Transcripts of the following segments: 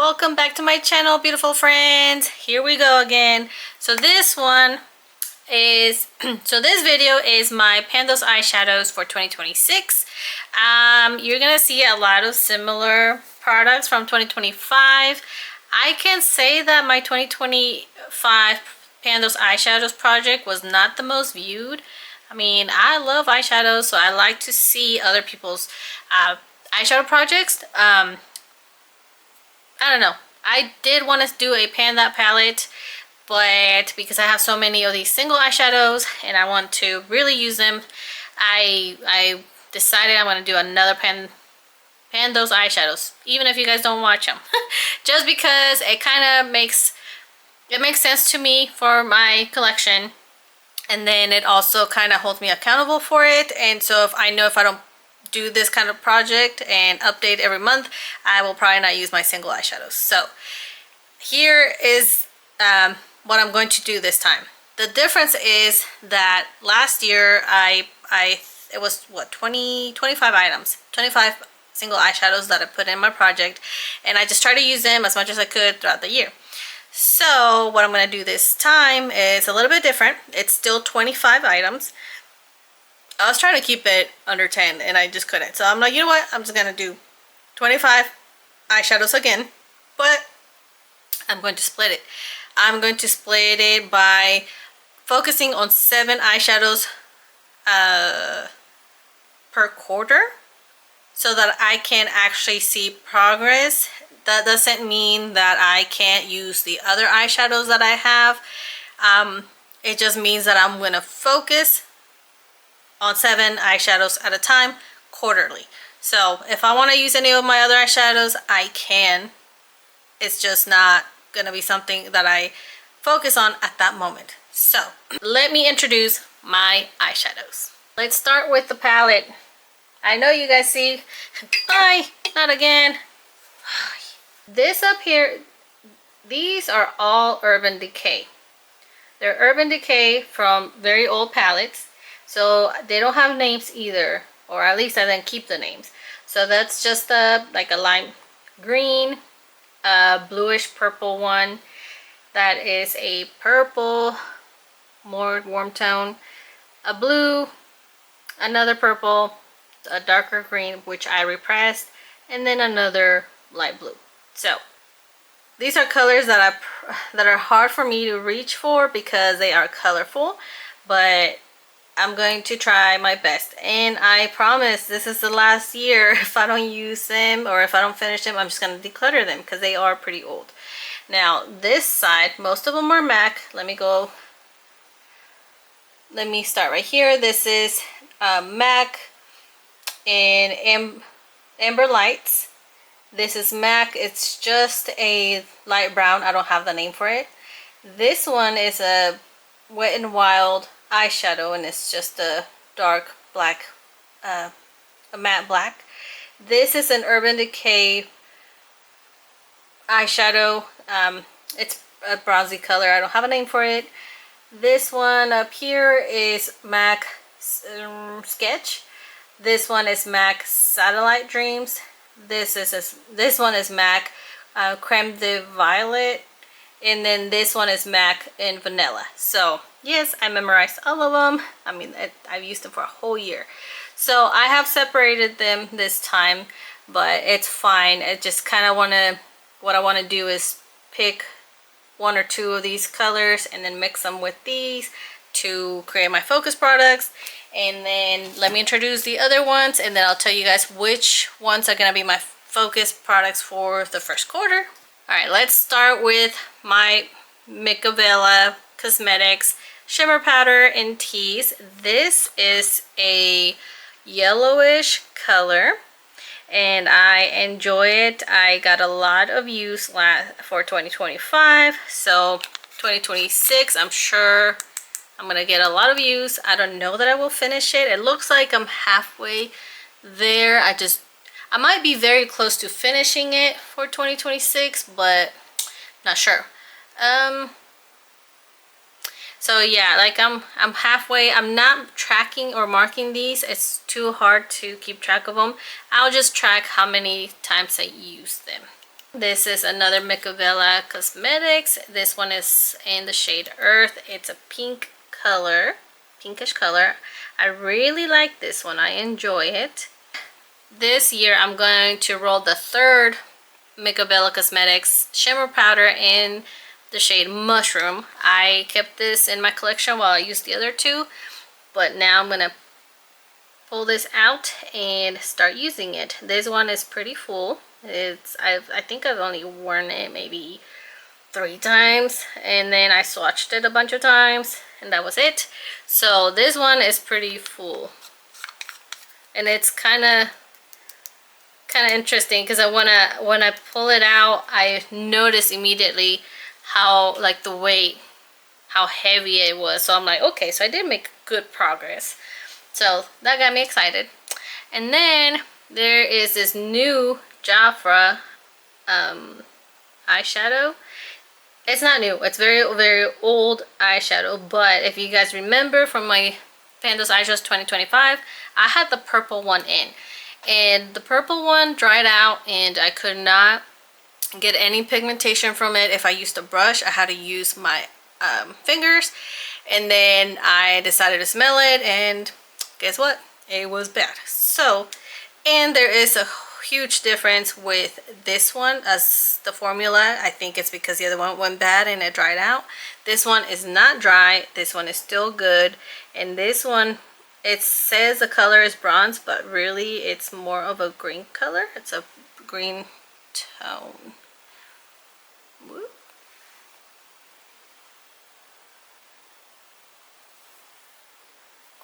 Welcome back to my channel, beautiful friends. Here we go again. So this one is this video is my Pandos eyeshadows for 2026. You're gonna see a lot of similar products from 2025. I can say that my 2025 Pandos eyeshadows project was not the most viewed. I mean, I love eyeshadows, so I like to see other people's eyeshadow projects. I don't know. I did want to do a pan that palette, but because I have so many of these single eyeshadows and I want to really use them, I decided I'm going to do another pan those eyeshadows, even if you guys don't watch them. Just because it kind of makes sense to me for my collection, and then it also kind of holds me accountable for it. And so if I don't do this kind of project and update every month, I will probably not use my single eyeshadows. So here is what I'm going to do this time. The difference is that last year it was what, 25 items, 25 single eyeshadows that I put in my project, and I just try to use them as much as I could throughout the year. So what I'm going to do this time is a little bit different. It's still 25 items. I was trying to keep it under 10 and I just couldn't. So I'm like, you know what? I'm just going to do 25 eyeshadows again, but I'm going to split it. I'm going to split it by focusing on 7 eyeshadows per quarter so that I can actually see progress. That doesn't mean that I can't use the other eyeshadows that I have. It just means that I'm going to focus on 7 eyeshadows at a time quarterly. So if I want to use any of my other eyeshadows, I can. It's just not going to be something that I focus on at that moment. So let me introduce my eyeshadows. Let's start with the palette. I know you guys see, not again. This up here, these are all Urban Decay. They're Urban Decay from very old palettes. So they don't have names either, or at least I didn't keep the names. So that's just like a lime green, bluish purple one. That is a purple, more warm tone, a blue, another purple, a darker green, which I repressed, and then another light blue. So these are colors that are hard for me to reach for because they are colorful, but I'm going to try my best, and I promise this is the last year. If I don't use them or if I don't finish them, I'm just going to declutter them because they are pretty old. Now this side, most of them are MAC. Let me start right here. This is MAC in Amber Lights. This is MAC. It's just a light brown. I don't have the name for it. This one is a Wet n Wild eyeshadow, and it's just a dark black, a matte black. This is an Urban Decay eyeshadow. It's a bronzy color. I don't have a name for it. This one up here is MAC Sketch. This one is MAC Satellite Dreams. This one is MAC Creme de Violet, and then this one is MAC in Vanilla. So yes, I memorized all of them. I mean, I've used them for a whole year. So I have separated them this time, but it's fine. I just kind of what I want to do is pick 1 or 2 of these colors and then mix them with these to create my focus products. And then let me introduce the other ones, and then I'll tell you guys which ones are going to be my focus products for the first quarter. Alright, let's start with my Makeupdeclutter Cosmetics Shimmer Powder in Tease. This is a yellowish color, and I enjoy it. I got a lot of use for 2025, so 2026 I'm sure I'm gonna get a lot of use. I don't know that I will finish it. It looks like I'm halfway there. I might be very close to finishing it for 2026, but not sure. So yeah, like I'm halfway. I'm not tracking or marking these. It's too hard to keep track of them. I'll just track how many times I use them. This is another Makeupdeclutter Cosmetics. This one is in the shade Earth. It's a pink color, pinkish color. I really like this one. I enjoy it. This year I'm going to roll the third Makeupdeclutter Cosmetics shimmer powder in the shade Mushroom. I kept this in my collection while I used the other two, but now I'm gonna pull this out and start using it. This one is pretty full. I think I've only worn it maybe 3 times, and then I swatched it a bunch of times, and that was it. So this one is pretty full, and it's kind of interesting because when I pull it out, I notice immediately how, like, the weight, how heavy it was. So I'm like, okay, so I did make good progress. So that got me excited. And then there is this new Jafra eyeshadow. It's not new. It's very old eyeshadow. But if you guys remember from my Pandas Eyeshadows 2025, I had the purple one in. And the purple one dried out and I could not get any pigmentation from it. If I used a brush, I had to use my fingers. And then I decided to smell it, and guess what? It was bad. So, and there is a huge difference with this one as the formula. I think it's because the other one went bad and it dried out. This one is not dry. This one is still good. And this one, it says the color is bronze, but really it's more of a green color. It's a green tone. Whoop.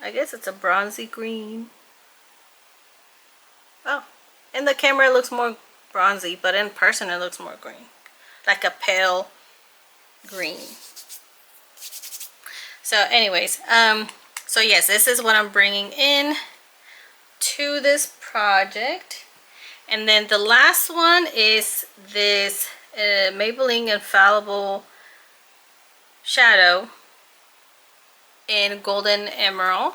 I guess it's a bronzy green. Oh, in the camera it looks more bronzy, but in person it looks more green. Like a pale green. So anyways, so yes, this is what I'm bringing in to this project. And then the last one is this Maybelline Infallible shadow in Golden Emerald.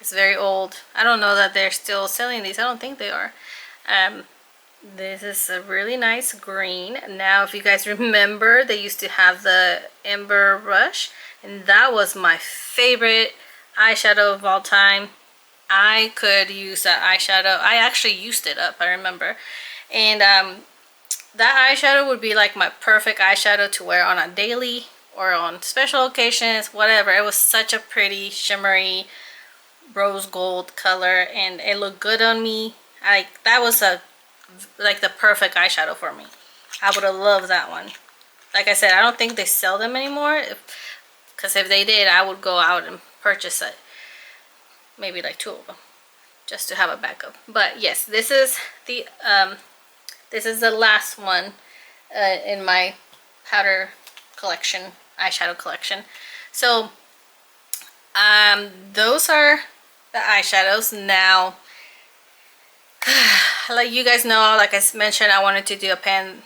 It's very old. I don't know that they're still selling these. I don't think they are. This is a really nice green. Now, if you guys remember, they used to have the Ember Rush, and that was my favorite eyeshadow of all time. I could use that eyeshadow. I actually used it up, I remember. And that eyeshadow would be like my perfect eyeshadow to wear on a daily or on special occasions, whatever. It was such a pretty shimmery rose gold color, and it looked good on me. That was like the perfect eyeshadow for me. I would have loved that one. Like I said, I don't think they sell them anymore, because if they did, I would go out and purchase it. Maybe like 2 of them, just to have a backup. But yes, this is the last one in my powder collection, eyeshadow collection. So those are the eyeshadows. Now, like you guys know, like I mentioned, I wanted to do a pan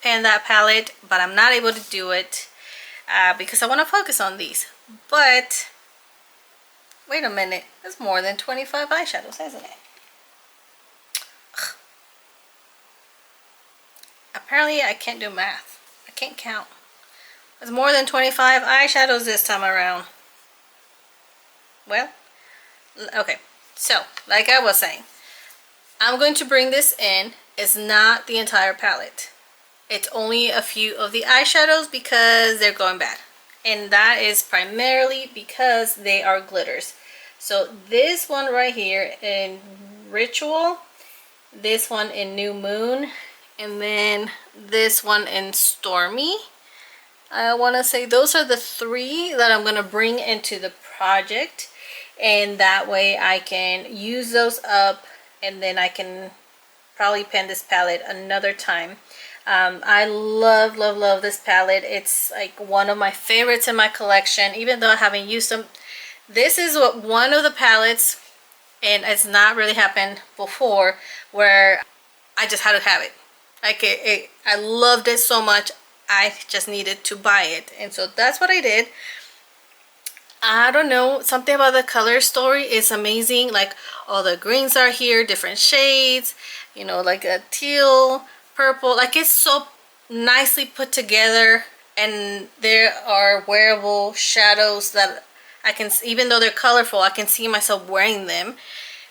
that palette, but I'm not able to do it because I want to focus on these. But wait a minute, that's more than 25 eyeshadows, isn't it? Ugh. Apparently I can't do math. I can't count. There's more than 25 eyeshadows this time around. Well, okay, so like I was saying, I'm going to bring this in. It's not the entire palette. It's only a few of the eyeshadows because they're going bad. And that is primarily because they are glitters. So this one right here in Ritual, this one in New Moon, and then this one in Stormy. I want to say those are the 3 that I'm going to bring into the project, and that way I can use those up, and then I can probably pen this palette another time. I love this palette. It's like one of my favorites in my collection, even though I haven't used them. This is one of the palettes, and it's not really happened before, where I just had to have it. Like I loved it so much, I just needed to buy it, and so that's what I did. I don't know, something about the color story is amazing. Like all the greens are here, different shades, you know, like a teal, purple. Like, it's so nicely put together, and there are wearable shadows that I can, even though they're colorful, I can see myself wearing them.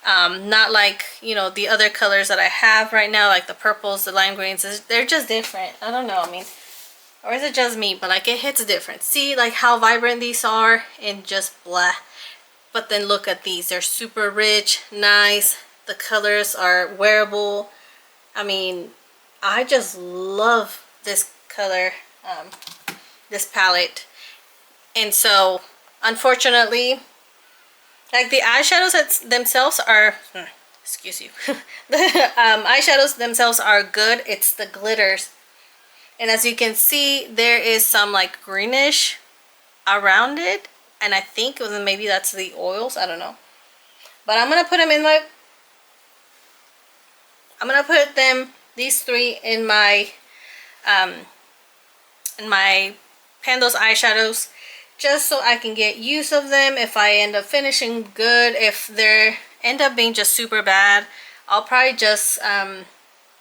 Not like, you know, the other colors that I have right now, like the purples, the lime greens. They're just different. I don't know, I mean, or is it just me? But like, it hits different. See like how vibrant these are and just blah. But then look at these. They're super rich, nice. The colors are wearable. I mean, I just love this color, this palette. And so, unfortunately, like the eyeshadows themselves are, excuse you, the eyeshadows themselves are good. It's the glitters. And as you can see, there is some like greenish around it. And I think maybe that's the oils. I don't know. But I'm going to put them in my, these three in my Pandos eyeshadows, just so I can get use of them. If I end up finishing good, if they end up being just super bad, I'll probably just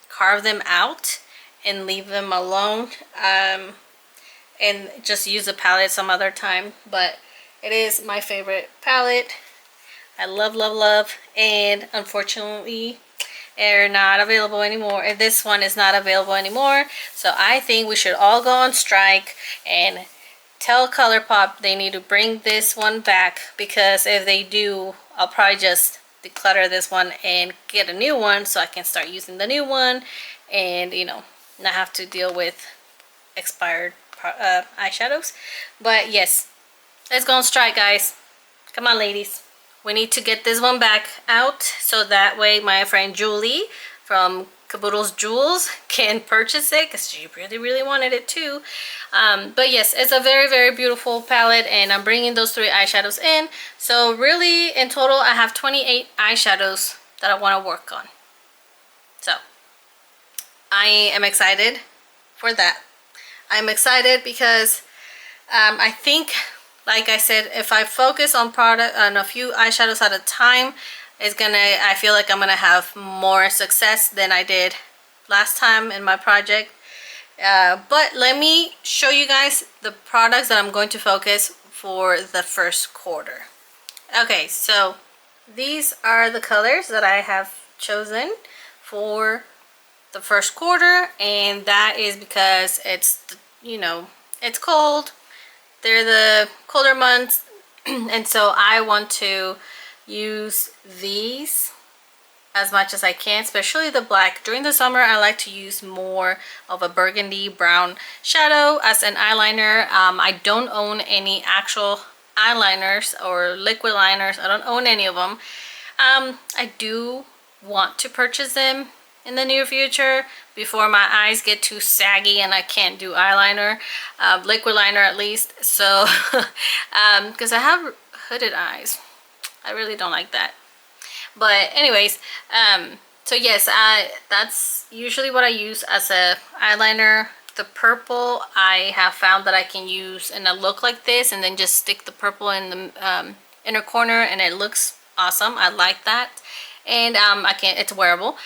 carve them out and leave them alone, and just use the palette some other time. But it is my favorite palette. I love, love, love. And unfortunately, they're not available anymore. This one is not available anymore. So I think we should all go on strike and tell ColourPop they need to bring this one back, because if they do, I'll probably just declutter this one and get a new one so I can start using the new one, and, you know, not have to deal with expired eyeshadows. But yes, let's go on strike, guys. Come on, ladies. We need to get this one back out so that way my friend Julie from Caboodle's Jewels can purchase it, because she really, really wanted it too. But yes, it's a very, very beautiful palette, and I'm bringing those 3 eyeshadows in. So really, in total, I have 28 eyeshadows that I want to work on. So I am excited for that. I'm excited because I think, like I said, if I focus on a few eyeshadows at a time, I feel like I'm gonna have more success than I did last time in my project. But let me show you guys the products that I'm going to focus for the first quarter. Okay, so these are the colors that I have chosen for the first quarter, and that is because it's, you know, it's cold. They're the colder months, and so I want to use these as much as I can, especially the black. During the summer, I like to use more of a burgundy brown shadow as an eyeliner. I don't own any actual eyeliners or liquid liners. I don't own any of them. I do want to purchase them in the near future before my eyes get too saggy and I can't do eyeliner, liquid liner at least. So because I have hooded eyes, I really don't like that. But anyways, so yes, that's usually what I use as a eyeliner. The purple I have found that I can use in a look like this, and then just stick the purple in the inner corner, and it looks awesome. I like that. And it's wearable.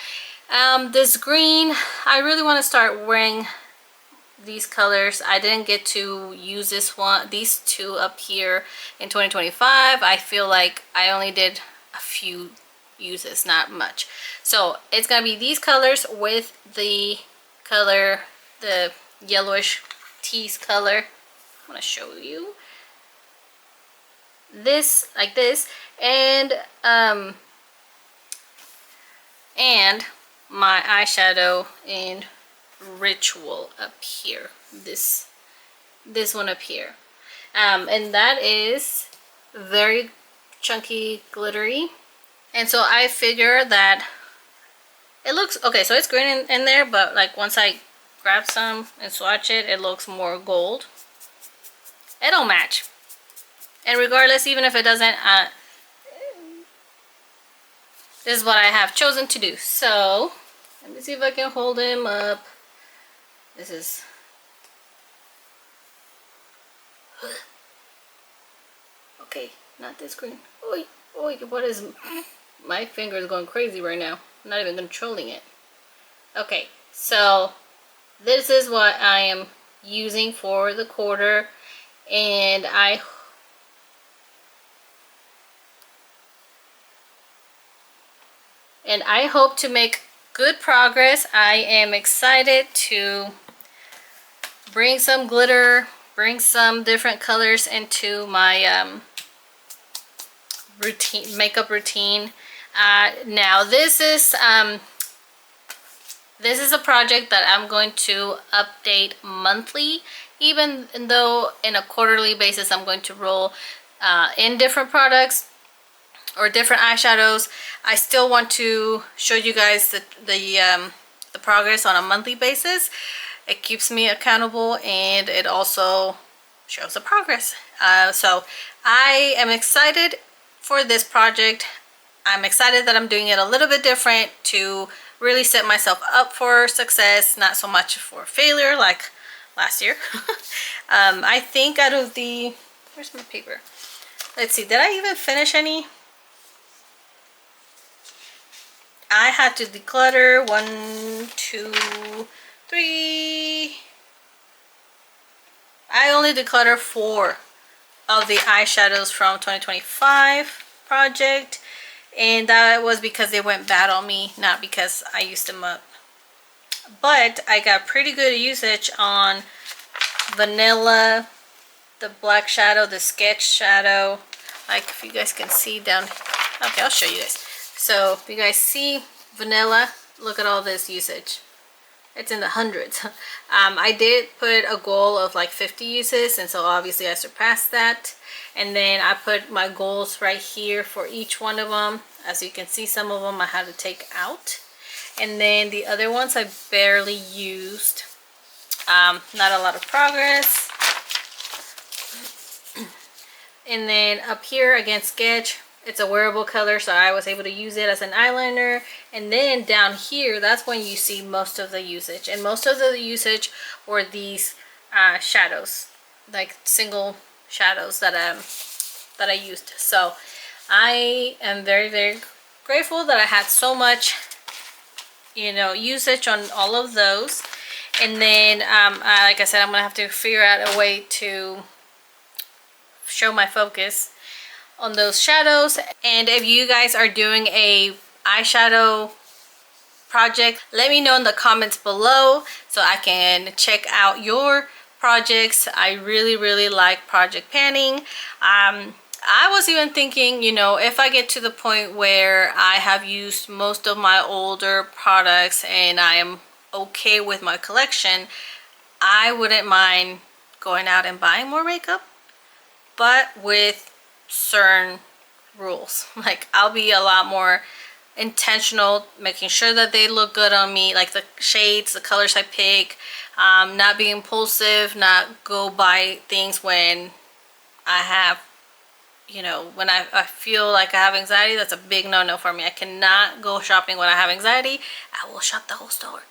This green, I really want to start wearing these colors. I didn't get to use these 2 up here in 2025. I feel like I only did a few uses, not much. So it's gonna be these colors with the color, the yellowish tease color. I'm gonna show you this, like this, and my eyeshadow in Ritual up here, this one up here, and that is very chunky, glittery. And so I figure that it looks okay. So it's green in there, but like once I grab some and swatch it, it looks more gold. It don't match, and regardless, even if it doesn't, this is what I have chosen to do. So let me see if I can hold him up. This is okay, not this green. Oi, oi, what is, my finger is going crazy right now. I'm not even controlling it. Okay, So this is what I am using for the quarter, and I hope to make good progress. I am excited to bring some glitter, bring some different colors into my makeup routine. Now this is a project that I'm going to update monthly, even though in a quarterly basis I'm going to roll in different products or different eyeshadows. I still want to show you guys the progress on a monthly basis. It keeps me accountable, and it also shows the progress. So I am excited for this project. I'm excited that I'm doing it a little bit different to really set myself up for success, not so much for failure like last year. I think out of the, where's my paper? Let's see, did I even finish any? I had to declutter 1, 2, 3. I only decluttered 4 of the eyeshadows from 2025 project, and that was because they went bad on me, not because I used them up. But I got pretty good usage on Vanilla, the black shadow, the sketch shadow. Like if you guys can see down, okay, I'll show you guys. So if you guys see Vanilla, look at all this usage. It's in the hundreds. I did put a goal of like 50 uses, and so obviously I surpassed that. And then I put my goals right here for each one of them. As you can see, some of them I had to take out, and then the other ones I barely used. Not a lot of progress. And then up here again, sketch, it's a wearable color, so I was able to use it as an eyeliner. And then down here, that's when you see most of the usage, and most of the usage were these shadows, like single shadows that I used. So I am very, very grateful that I had so much, you know, usage on all of those. And then like I said, I'm gonna have to figure out a way to show my focus on those shadows. And if you guys are doing a eyeshadow project, let me know in the comments below so I can check out your projects. I really like project panning. I was even thinking, you know, if I get to the point where I have used most of my older products and I am okay with my collection, I wouldn't mind going out and buying more makeup, but with certain rules. Like I'll be a lot more intentional, making sure that they look good on me, like the shades, the colors I pick, not be impulsive, not go buy things when I have, you know, when I feel like I have anxiety. That's a big no-no for me. I cannot go shopping when I have anxiety. I will shop the whole store.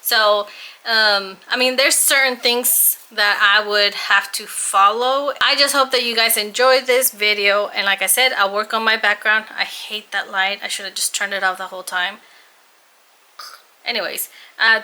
So I mean, there's certain things that I would have to follow. I just hope that you guys enjoyed this video, and like I said, I'll work on my background. I hate that light. I should have just turned it off the whole time. Anyways,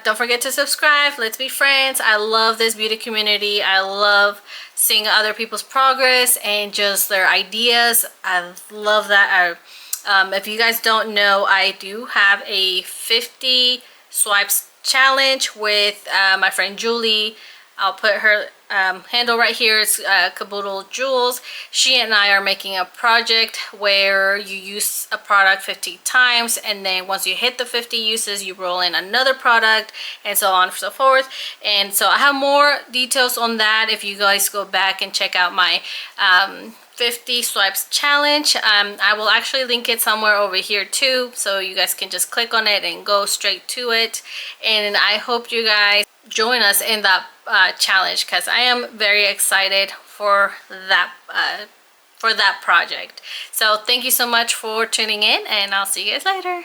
don't forget to subscribe. Let's be friends. I love this beauty community. I love seeing other people's progress and just their ideas. I love that. If you guys don't know, I do have a 50 swipes challenge with my friend Julie. I'll put her handle right here. It's Caboodle Jules. She and I are making a project where you use a product 50 times, and then once you hit the 50 uses, you roll in another product, and so on and so forth. And so I have more details on that if you guys go back and check out my 50 swipes challenge. I will actually link it somewhere over here too, so you guys can just click on it and go straight to it. And I hope you guys join us in that challenge, because I am very excited for that project. So thank you so much for tuning in, and I'll see you guys later.